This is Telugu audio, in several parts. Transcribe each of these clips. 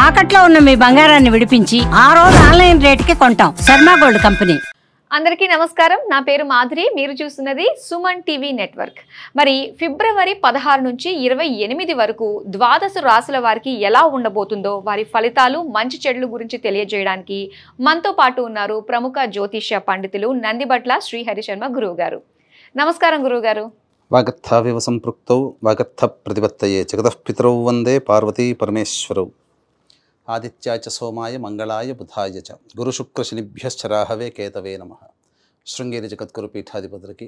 తాకట్లో ఉన్న మీ బంగారాన్ని విడిపించి ఆ రోజు ఆన్లైన్ రేటుకి కొంటాం. Sharma gold company. అందరికీ నమస్కారం. నా పేరు మాధురి. మీరు చూస్తున్నది సుమన్ టీవీ నెట్వర్క్. మరి ఫిబ్రవరి 16 నుంచి 28 వరకు ద్వాదశ రాశుల వారికి ఎలా ఉండబోతుందో, వారి ఫలితాలు మంచి చెడుల గురించి తెలియజేయడానికి మనతో పాటు ఉన్నారు ప్రముఖ జ్యోతిష్య పండితులు నందిబట్ల శ్రీహరి శర్మ గురువు గారు. నమస్కారం గురువు గారు. వాగర్థావివ సంపృక్తౌ వాగర్థ ప్రతిపత్తయే జగతః పితరౌ వందే పార్వతీ పరమేశ్వరౌ. ఆదిత్యాయ చ సోమాయ మంగళాయ బుధాయ చ గురుశుక్రశనిభ్యశ్చ రాహవే కేతవే నమః. శృంగేరి జగద్గురు పీఠాధిపతులకి,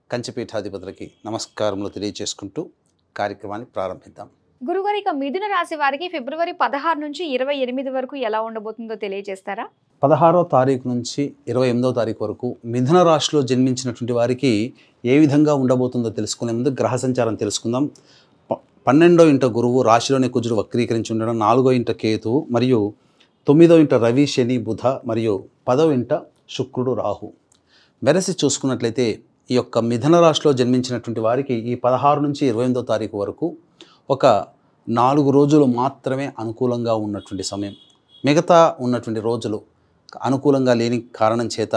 కంచి పీఠాధిపతులకి నమస్కారములు తెలియజేసుకుంటూ కార్యక్రమాన్ని ప్రారంభిద్దాం. గురుగారు, ఇక మిథున రాశి వారికి ఫిబ్రవరి 16 నుంచి 28 వరకు ఎలా ఉండబోతుందో తెలియజేస్తారా? 16వ తారీఖు నుంచి 28వ తారీఖు వరకు మిథున రాశిలో జన్మించినటువంటి వారికి ఏ విధంగా ఉండబోతుందో తెలుసుకునే ముందు గ్రహ సంచారం తెలుసుకుందాం. 12వ ఇంట గురువు, రాశిలోని కుజుడు వక్రీకరించి ఉండడం, 4వ ఇంట కేతువు మరియు 9వ ఇంట రవి, శని, బుధ మరియు 10వ ఇంట శుక్రుడు, రాహు. వెరసి చూసుకున్నట్లయితే ఈ యొక్క మిథున రాశిలో జన్మించినటువంటి వారికి ఈ 16 నుంచి 28వ తారీఖు వరకు ఒక 4 రోజులు మాత్రమే అనుకూలంగా ఉన్నటువంటి సమయం. మిగతా ఉన్నటువంటి రోజులు అనుకూలంగా లేని కారణం చేత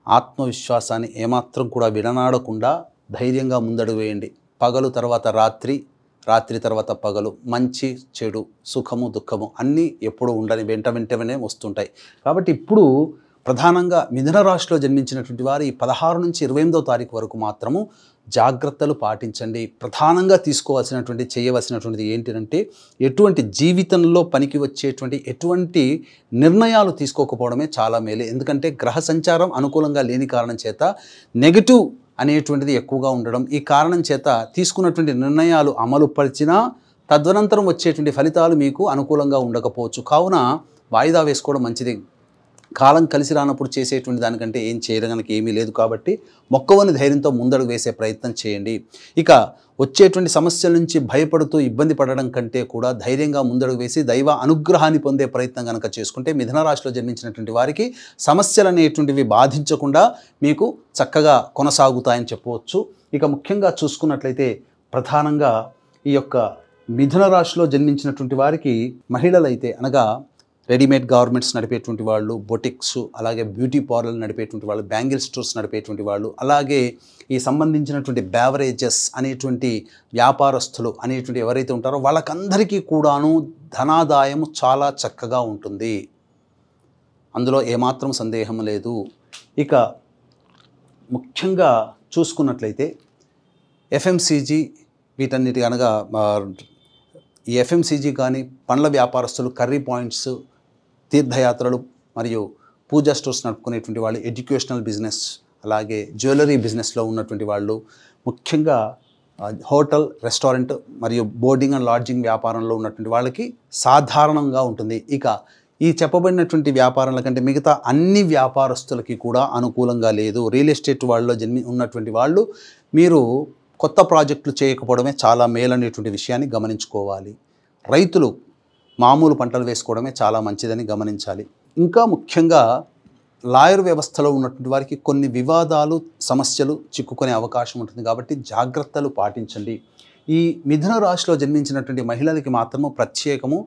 ఆత్మవిశ్వాసాన్ని ఏమాత్రం కూడా విడనాడకుండా ధైర్యంగా ముందడుగు వేయండి. పగలు తర్వాత రాత్రి, రాత్రి తర్వాత పగలు, మంచి చెడు, సుఖము దుఃఖము అన్నీ ఎప్పుడు ఉండని వెంటనే వస్తుంటాయి. కాబట్టి ఇప్పుడు ప్రధానంగా మిథున రాశిలో జన్మించినటువంటి వారు ఈ 16 నుంచి 28వ తారీఖు వరకు మాత్రము జాగ్రత్తలు పాటించండి. ప్రధానంగా చేయవలసినటువంటిది ఏంటంటే ఎటువంటి జీవితంలో పనికి వచ్చేటువంటి ఎటువంటి నిర్ణయాలు తీసుకోకపోవడమే చాలా మేలు. ఎందుకంటే గ్రహ సంచారం అనుకూలంగా లేని కారణం చేత నెగటివ్ అనేటువంటిది ఎక్కువగా ఉండడం, ఈ కారణం చేత తీసుకున్నటువంటి నిర్ణయాలు అమలు పరిచినా తదనంతరం వచ్చేటువంటి ఫలితాలు మీకు అనుకూలంగా ఉండకపోవచ్చు. కావున వాయిదా వేసుకోవడం మంచిది. కాలం కలిసి రానప్పుడు చేసేటువంటి దానికంటే ఏం చేయడానికి ఏమీ లేదు. కాబట్టి మొక్కవని ధైర్యంతో ముందడుగు వేసే ప్రయత్నం చేయండి. ఇక వచ్చేటువంటి సమస్యల నుంచి భయపడుతూ ఇబ్బంది పడడం కంటే కూడా ధైర్యంగా ముందడుగు వేసి దైవ అనుగ్రహాన్ని పొందే ప్రయత్నం కనుక చేసుకుంటే మిథున రాశిలో జన్మించినటువంటి వారికి సమస్యలు అనేటువంటివి బాధించకుండా మీకు చక్కగా కొనసాగుతాయని చెప్పవచ్చు. ఇక ముఖ్యంగా చూసుకున్నట్లయితే ప్రధానంగా ఈ యొక్క మిథున రాశిలో జన్మించినటువంటి వారికి మహిళలైతే అనగా రెడీమేడ్ గార్మెంట్స్ నడిపేటువంటి వాళ్ళు, బొటిక్స్, అలాగే బ్యూటీ పార్లర్ నడిపేటువంటి వాళ్ళు, బ్యాంగిల్ స్టోర్స్ నడిపేటువంటి వాళ్ళు, అలాగే ఈ సంబంధించినటువంటి బ్యావరేజెస్ అనేటువంటి వ్యాపారస్తులు అనేటువంటి ఎవరైతే ఉంటారో వాళ్ళకందరికీ కూడాను ధనాదాయం చాలా చక్కగా ఉంటుంది. అందులో ఏమాత్రం సందేహం లేదు. ఇక ముఖ్యంగా చూసుకున్నట్లయితే ఎఫ్ఎంసీజీ వీటన్నిటి అనగా ఈ ఎఫ్ఎంసీజీ కానీ, పండ్ల వ్యాపారస్తులు, కర్రీ పాయింట్స్, తీర్థయాత్రలు మరియు పూజా స్టోర్స్ నడుపుకునేటువంటి వాళ్ళు, ఎడ్యుకేషనల్ బిజినెస్, అలాగే జ్యువెలరీ బిజినెస్లో ఉన్నటువంటి వాళ్ళు, ముఖ్యంగా హోటల్, రెస్టారెంట్ మరియు బోర్డింగ్ అండ్ లాడ్జింగ్ వ్యాపారంలో ఉన్నటువంటి వాళ్ళకి సాధారణంగా ఉంటుంది. ఇక ఈ చెప్పబడినటువంటి వ్యాపారాల కంటే మిగతా అన్ని వ్యాపారస్తులకి కూడా అనుకూలంగా లేదు. రియల్ ఎస్టేట్ వాళ్ళలో ఉన్నటువంటి వాళ్ళు మీరు కొత్త ప్రాజెక్టులు చేయకపోవడమే చాలా మేలనేటువంటి విషయాన్ని గమనించుకోవాలి. రైతులు మామూలు పంటలు వేసుకోవడమే చాలా మంచిదని గమనించాలి. ఇంకా ముఖ్యంగా లాయర్ వ్యవస్థలో ఉన్నటువంటి వారికి కొన్ని వివాదాలు, సమస్యలు చిక్కుకునే అవకాశం ఉంటుంది. కాబట్టి జాగ్రత్తలు పాటించండి. ఈ మిథున రాశిలో జన్మించినటువంటి మహిళలకి మాత్రము ప్రత్యేకము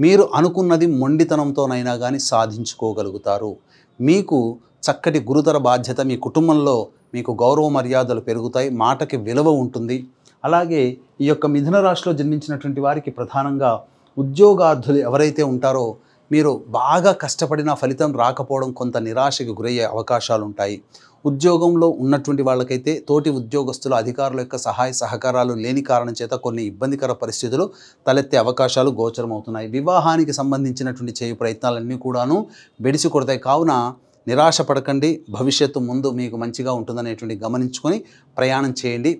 మీరు అనుకున్నది మొండితనంతోనైనా కానీ సాధించుకోగలుగుతారు. మీకు చక్కటి గురుతర బాధ్యత, మీ కుటుంబంలో మీకు గౌరవ మర్యాదలు పెరుగుతాయి, మాటకి విలువ ఉంటుంది. అలాగే ఈ యొక్క మిథున రాశిలో జన్మించినటువంటి వారికి ప్రధానంగా ఉద్యోగార్థులు ఎవరైతే ఉంటారో మీరు బాగా కష్టపడిన ఫలితం రాకపోవడం, కొంత నిరాశకు గురయ్యే అవకాశాలు ఉంటాయి. ఉద్యోగంలో ఉన్నటువంటి వాళ్ళకైతే తోటి ఉద్యోగస్తులు, అధికారుల యొక్క సహాయ సహకారాలు లేని కారణం చేత కొన్ని ఇబ్బందికర పరిస్థితులు తలెత్తే అవకాశాలు గోచరమవుతున్నాయి. వివాహానికి సంబంధించినటువంటి చేయు ప్రయత్నాలన్నీ కూడాను బెడిసి కొడతాయి. కావున నిరాశ పడకండి. భవిష్యత్తు ముందు మీకు మంచిగా ఉంటుందనేటువంటి గమనించుకొని ప్రయాణం చేయండి.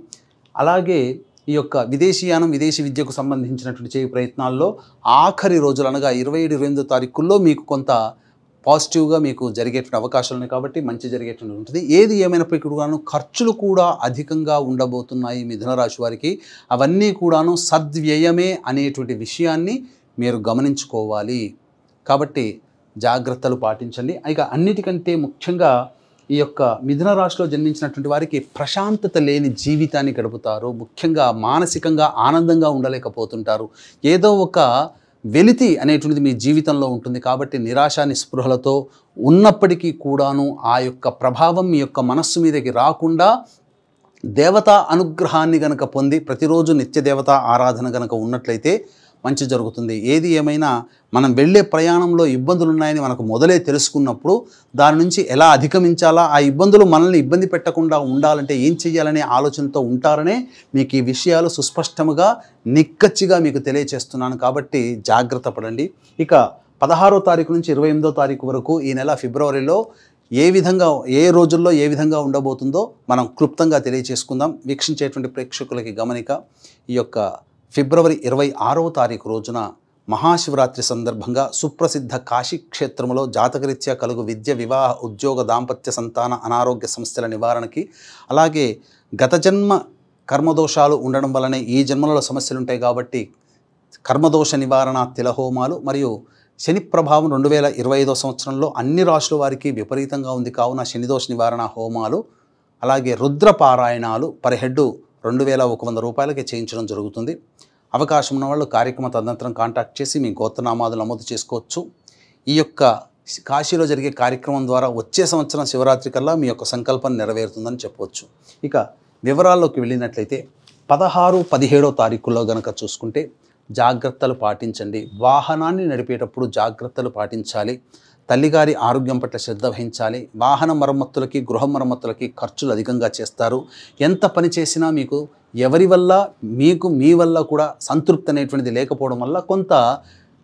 అలాగే ఈ యొక్క విదేశీయానం, విదేశీ విద్యకు సంబంధించినటువంటి చేయు ప్రయత్నాల్లో ఆఖరి రోజులు అనగా 27-28 తారీఖుల్లో మీకు కొంత పాజిటివ్గా మీకు జరిగేటువంటి అవకాశాలు ఉన్నాయి. కాబట్టి మంచి జరిగేటువంటి ఉంటుంది. ఏది ఏమైనప్పటికీ కూడాను ఖర్చులు కూడా అధికంగా ఉండబోతున్నాయి మిథున రాశి వారికి. అవన్నీ కూడాను సద్వ్యయమే అనేటువంటి విషయాన్ని మీరు గమనించుకోవాలి. కాబట్టి జాగ్రత్తలు పాటించండి. ఇక అన్నిటికంటే ముఖ్యంగా ఈ యొక్క మిథున రాశిలో జన్మించినటువంటి వారికి ప్రశాంతత లేని జీవితాన్ని గడుపుతారు. ముఖ్యంగా మానసికంగా ఆనందంగా ఉండలేకపోతుంటారు. ఏదో ఒక వెలితి అనేటువంటిది మీ జీవితంలో ఉంటుంది. కాబట్టి నిరాశ నిస్పృహలతో ఉన్నప్పటికీ కూడాను ఆ యొక్క ప్రభావం మీ యొక్క మనస్సు మీదకి రాకుండా దేవతా అనుగ్రహాన్ని గనక పొంది ప్రతిరోజు నిత్య దేవతా ఆరాధన గనక ఉన్నట్లయితే మంచి జరుగుతుంది. ఏది ఏమైనా మనం వెళ్ళే ప్రయాణంలో ఇబ్బందులు ఉన్నాయని మనకు మొదలే తెలుసుకున్నప్పుడు దాని నుంచి ఎలా అధిగమించాలా, ఆ ఇబ్బందులు మనల్ని ఇబ్బంది పెట్టకుండా ఉండాలంటే ఏం చేయాలనే ఆలోచనతో ఉంటారనే మీకు ఈ విషయాలు సుస్పష్టముగా నిక్కచ్చిగా మీకు తెలియచేస్తున్నాను. కాబట్టి జాగ్రత్త పడండి. ఇక 16వ తారీఖు నుంచి 28వ తారీఖు వరకు ఈ నెల ఫిబ్రవరిలో ఏ రోజుల్లో ఏ విధంగా ఉండబోతుందో మనం క్లుప్తంగా తెలియచేసుకుందాం. వీక్షించేటువంటి ప్రేక్షకులకి గమనిక, ఈ యొక్క ఫిబ్రవరి 26వ తారీఖు రోజున మహాశివరాత్రి సందర్భంగా సుప్రసిద్ధ కాశీ క్షేత్రంలో జాతకరీత్యా కలుగు విద్య, వివాహ, ఉద్యోగ, దాంపత్య, సంతాన, అనారోగ్య సమస్యల నివారణకి, అలాగే గత జన్మ కర్మదోషాలు ఉండడం వల్లనే ఈ జన్మలలో సమస్యలు ఉంటాయి కాబట్టి కర్మదోష నివారణ తిలహోమాలు మరియు శని ప్రభావం 2025వ సంవత్సరంలో అన్ని రాశుల వారికి విపరీతంగా ఉంది కావున శనిదోష నివారణ హోమాలు, అలాగే రుద్ర పారాయణాలు పర్ హెడ్ 2100 రూపాయలకి చేయించడం జరుగుతుంది. అవకాశం ఉన్న వాళ్ళు కార్యక్రమ తదనంతరం కాంటాక్ట్ చేసి మీ గోత్రనామాలు నమోదు చేసుకోవచ్చు. ఈ యొక్క కాశీలో జరిగే కార్యక్రమం ద్వారా వచ్చే సంవత్సరం శివరాత్రి కల్లా మీ యొక్క సంకల్పం నెరవేరుతుందని చెప్పవచ్చు. ఇక వివరాల్లోకి వెళ్ళినట్లయితే 16, 17వ తారీఖుల్లో గనక చూసుకుంటే జాగ్రత్తలు పాటించండి. వాహనాన్ని నడిపేటప్పుడు జాగ్రత్తలు పాటించాలి. తల్లిగారి ఆరోగ్యం పట్ల శ్రద్ధ వహించాలి. వాహన మరమ్మతులకి, గృహ మరమ్మతులకి ఖర్చులు అధికంగా చేస్తారు. ఎంత పని చేసినా మీకు ఎవరి వల్ల మీ వల్ల కూడా సంతృప్తి అనేటువంటిది లేకపోవడం వల్ల కొంత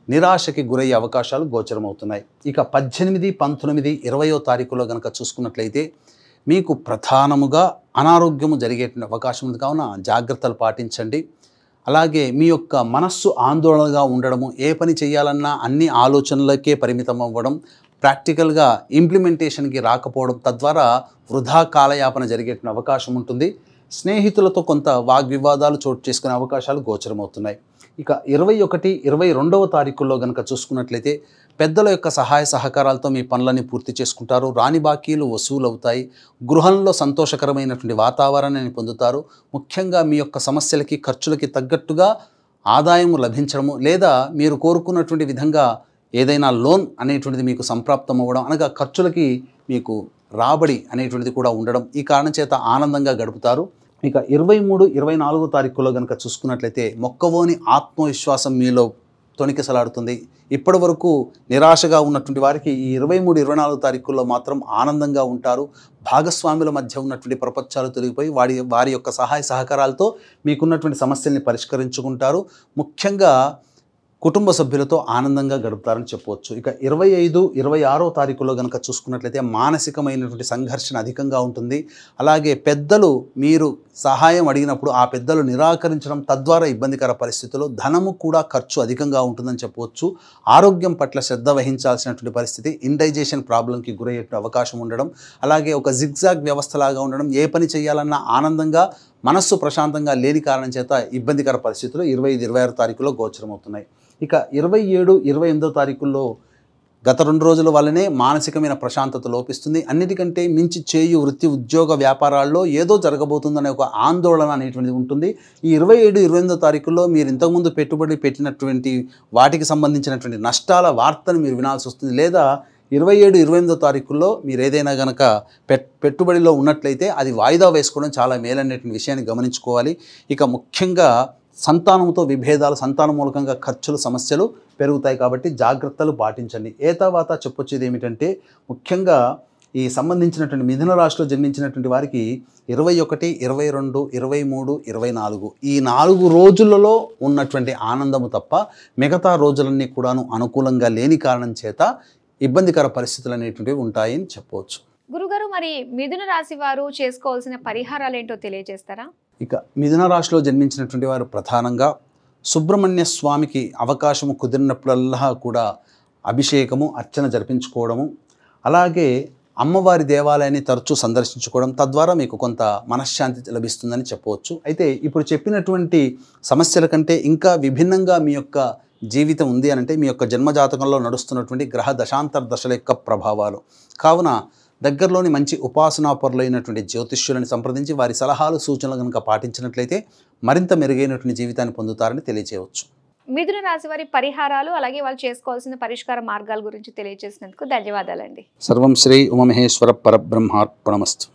నిరాశకి గురయ్యే అవకాశాలు గోచరమవుతున్నాయి. ఇక 18, 19, 20వ తారీఖులో కనుక చూసుకున్నట్లయితే మీకు ప్రధానముగా అనారోగ్యము జరిగేటువంటి అవకాశం ఉంది కావున జాగ్రత్తలు పాటించండి. అలాగే మీ యొక్క మనస్సు ఆందోళనగా ఉండడము, ఏ పని చేయాలన్నా అన్ని ఆలోచనలకే పరిమితం అవ్వడం, ప్రాక్టికల్గా ఇంప్లిమెంటేషన్కి రాకపోవడం, తద్వారా వృధా కాలయాపన జరిగేటువంటి అవకాశం ఉంటుంది. స్నేహితులతో కొంత వాగ్వివాదాలు చోటు చేసుకునే అవకాశాలు గోచరమవుతున్నాయి. ఇక 21, 22వ తారీఖుల్లో కనుక చూసుకున్నట్లయితే పెద్దల యొక్క సహాయ సహకారాలతో మీ పనులని పూర్తి చేసుకుంటారు. రాని బాకీలు వసూలవుతాయి. గృహంలో సంతోషకరమైనటువంటి వాతావరణాన్ని పొందుతారు. ముఖ్యంగా మీ యొక్క సమస్యలకి, ఖర్చులకి తగ్గట్టుగా ఆదాయం లభించడము, లేదా మీరు కోరుకున్నటువంటి విధంగా ఏదైనా లోన్ అనేటువంటిది మీకు సంప్రాప్తం అవ్వడం, అనగా ఖర్చులకి మీకు రాబడి అనేటువంటిది కూడా ఉండడం, ఈ కారణం చేత ఆనందంగా గడుపుతారు. ఇక 23, 24వ తారీఖులో కనుక చూసుకున్నట్లయితే మొక్కవోని ఆత్మవిశ్వాసం మీలో తొణికిసలాడుతుంది. ఇప్పటి వరకు నిరాశగా ఉన్నటువంటి వారికి ఈ 23, 24 తారీఖుల్లో మాత్రం ఆనందంగా ఉంటారు. భాగస్వాముల మధ్య ఉన్నటువంటి ప్రపంచాలు తొలగిపోయి వారి యొక్క సహాయ సహకారాలతో మీకున్నటువంటి సమస్యల్ని పరిష్కరించుకుంటారు. ముఖ్యంగా కుటుంబ సభ్యులతో ఆనందంగా గడుపుతారని చెప్పవచ్చు. ఇక 25, 26వ తారీఖులో కనుక చూసుకున్నట్లయితే మానసికమైనటువంటి సంఘర్షణ అధికంగా ఉంటుంది. అలాగే పెద్దలు మీరు సహాయం అడిగినప్పుడు ఆ పెద్దలు నిరాకరించడం, తద్వారా ఇబ్బందికర పరిస్థితుల్లో ధనము కూడా ఖర్చు అధికంగా ఉంటుందని చెప్పవచ్చు. ఆరోగ్యం పట్ల శ్రద్ధ వహించాల్సినటువంటి పరిస్థితి, ఇండైజెషన్ ప్రాబ్లంకి గురయ్యే అవకాశం ఉండడం, అలాగే ఒక జిగ్జాగ్ వ్యవస్థలాగా ఉండడం, ఏ పని చేయాలన్నా ఆనందంగా మనస్సు ప్రశాంతంగా లేని కారణం చేత ఇబ్బందికర పరిస్థితులు 25, 26 తారీఖులో గోచరమవుతున్నాయి. ఇక 27, 28వ తారీఖుల్లో గత 2 రోజుల వల్లనే మానసికమైన ప్రశాంతత లోపిస్తుంది. అన్నిటికంటే మించి చేయు వృత్తి, ఉద్యోగ, వ్యాపారాల్లో ఏదో జరగబోతుందనే ఒక ఆందోళన అనేటువంటిది ఉంటుంది. ఈ 27, 28వ తారీఖుల్లో మీరు ఇంతకుముందు పెట్టుబడి పెట్టినటువంటి వాటికి సంబంధించినటువంటి నష్టాల వార్తను మీరు వినాల్సి వస్తుంది. లేదా 27, 28వ తారీఖుల్లో మీరు ఏదైనా కనుక పెట్టుబడిలో ఉన్నట్లయితే అది వాయిదా వేసుకోవడం చాలా మేలనేటువంటి విషయాన్ని గమనించుకోవాలి. ఇక ముఖ్యంగా సంతానంతో విభేదాలు, సంతానం మూలకంగా ఖర్చులు, సమస్యలు పెరుగుతాయి కాబట్టి జాగ్రత్తలు పాటించండి. తర్వాత చెప్పొచ్చేది ఏమిటంటే ముఖ్యంగా ఈ సంబంధించినటువంటి మిథున రాశిలో జన్మించినటువంటి వారికి 21, 22, 23, 24 ఈ 4 రోజులలో ఉన్నటువంటి ఆనందము తప్ప మిగతా రోజులన్నీ కూడాను అనుకూలంగా లేని కారణం చేత ఇబ్బందికర పరిస్థితులు అనేటువంటివి ఉంటాయని చెప్పవచ్చు. గురుగారు, మరి మిథున రాశి వారు చేసుకోవాల్సిన పరిహారాలు ఏంటో తెలియజేస్తారా? ఇక మిథున రాశిలో జన్మించినటువంటి వారు ప్రధానంగా సుబ్రహ్మణ్య స్వామికి అవకాశము కుదిరినప్పుడల్లా కూడా అభిషేకము, అర్చన జరిపించుకోవడము, అలాగే అమ్మవారి దేవాలయాన్ని తరచూ సందర్శించుకోవడం, తద్వారా మీకు కొంత మనశ్శాంతి లభిస్తుందని చెప్పవచ్చు. అయితే ఇప్పుడు చెప్పినటువంటి సమస్యల కంటే ఇంకా విభిన్నంగా మీ యొక్క జీవితం ఉంది అని అంటే మీ యొక్క జన్మజాతకంలో నడుస్తున్నటువంటి గ్రహ దశాంతర దశల యొక్క ప్రభావాలు. కావున దగ్గరలోని మంచి ఉపాసనాపరులైనటువంటి జ్యోతిష్యులను సంప్రదించి వారి సలహాలు, సూచనలు కనుక పాటించినట్లయితే మరింత మెరుగైనటువంటి జీవితాన్ని పొందుతారని తెలియజేయవచ్చు. మిథున రాశి వారి పరిహారాలు అలాగే వాళ్ళు చేసుకోవాల్సిన పరిష్కార మార్గాల గురించి తెలియజేసినందుకు ధన్యవాదాలండి. సర్వం శ్రీ ఉమామహేశ్వర పరబ్రహ్మార్పణమస్తు.